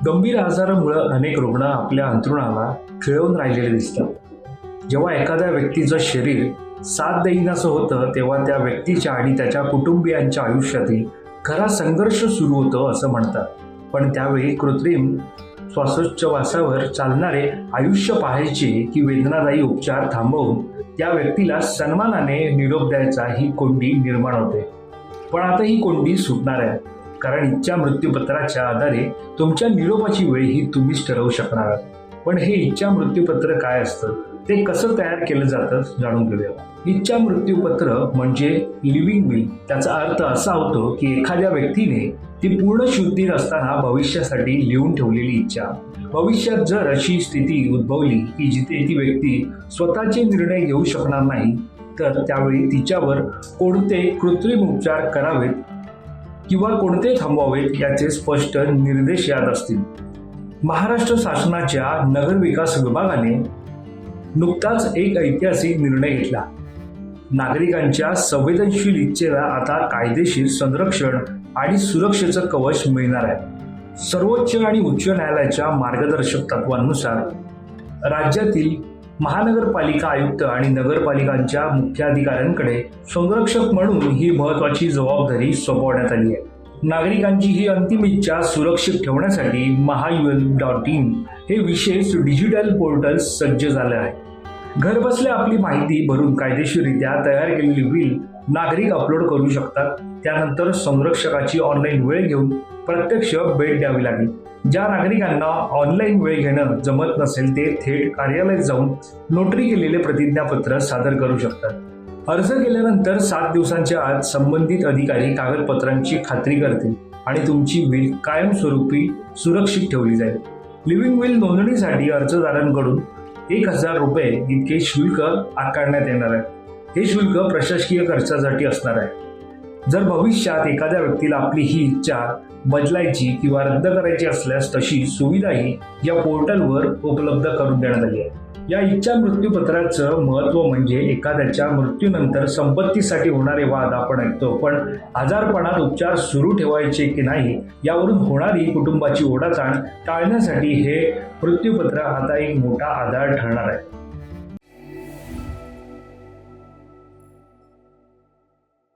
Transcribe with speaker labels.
Speaker 1: गंभीर आजारामुळे अनेक रुग्ण आपल्या अंथरुणाला खिळवून राहिलेले दिसतात. जेव्हा एखाद्या व्यक्तीचं शरीर साथ देईनासं होतं तेव्हा त्या व्यक्तीच्या आणि त्याच्या कुटुंबियांच्या आयुष्यातील खरा संघर्ष सुरू होतो असं म्हणतात. पण त्यावेळी कृत्रिम श्वासोच्छवासावर चालणारे आयुष्य पाहायचे की वेदनादायी उपचार थांबवून त्या व्यक्तीला सन्मानाने निरोप द्यायचा ही कोंडी निर्माण होते. पण आता ही कोंडी सुटणार आहे, कारण इच्छा मृत्यूपत्राच्या आधारे तुमच्या निरोपाची वेळ ही तुम्हीच ठरवू शकणार आहात. पण हे इच्छा मृत्यूपत्र काय असतं, ते कसं तयार केलं जातं जाणून घेऊया. इच्छा मृत्यूपत्र म्हणजे लिव्हिंग विल. त्याचा अर्थ असा होतो की एखाद्या व्यक्तीने ती पूर्ण शुद्धीत असताना भविष्यासाठी लिहून ठेवलेली इच्छा. भविष्यात जर अशी स्थिती उद्भवली की जिथे ती व्यक्ती स्वतःचे निर्णय घेऊ शकणार नाही, तर त्यावेळी तिच्यावर कोणते कृत्रिम उपचार करावेत किंवा कोणते थांबवावेत याचे स्पष्ट निर्देश यात असतील. महाराष्ट्र शासनाच्या नगर विकास विभागाने नुकताच एक ऐतिहासिक निर्णय घेतला. नागरिकांच्या संवेदनशील इच्छेला आता कायदेशीर संरक्षण आणि सुरक्षेचं कवच मिळणार आहे. सर्वोच्च आणि उच्च न्यायालयाच्या मार्गदर्शक तत्वांनुसार राज्यातील महानगरपालिका आयुक्त आणि नगरपालिकांच्या मुख्याधिकाऱ्यांकडे संरक्षक म्हणून ही महत्त्वाची जबाबदारी सोपवण्यात आली आहे. नागरिकांची ही अंतिम इच्छा सुरक्षित ठेवण्यासाठी महायुएल.in हे विशेष डिजिटल पोर्टल सज्ज झाले आहे. घरबसल्या आपली माहिती भरून कायदेशीररित्या तयार केलेली विल नागरिक अपलोड करू शकतात. त्यानंतर संरक्षकाची ऑनलाईन वेळ घेऊन प्रत्यक्ष भेट द्यावी लागेल. ज्या नागरिकांना ऑनलाईन वेळ घेणं जमत नसेल ते थेट कार्यालयात जाऊन नोटरी केलेले प्रतिज्ञापत्र सादर करू शकतात. अर्ज केल्यानंतर 7 दिवसांच्या आत संबंधित अधिकारी कागदपत्रांची खात्री करतील आणि तुमची विल कायमस्वरूपी सुरक्षित ठेवली जाईल. लिव्हिंग विल नोंदणीसाठी अर्जदारांकडून 1000 रुपये इतके शुल्क आकारण्यात येणार आहे. हे शुल्क प्रशासकीय खर्चासाठी असणार आहे. जर भविष्यात एखाद्या व्यक्तीला आपली ही इच्छा बदलायची किंवा रद्द करायची असल्यास तशी सुविधाही या पोर्टलवर उपलब्ध करून देण्यात आली आहे. या इच्छा मृत्यूपत्राचं महत्त्व म्हणजे एखाद्याच्या मृत्यूनंतर संपत्तीसाठी होणारे वाद आपण ऐकतो, पण आजारपणात उपचार सुरू ठेवायचे की नाही यावरून होणारी कुटुंबाची ओढाताण टाळण्यासाठी हे मृत्यूपत्र आता एक मोठा आधार ठरणार आहे.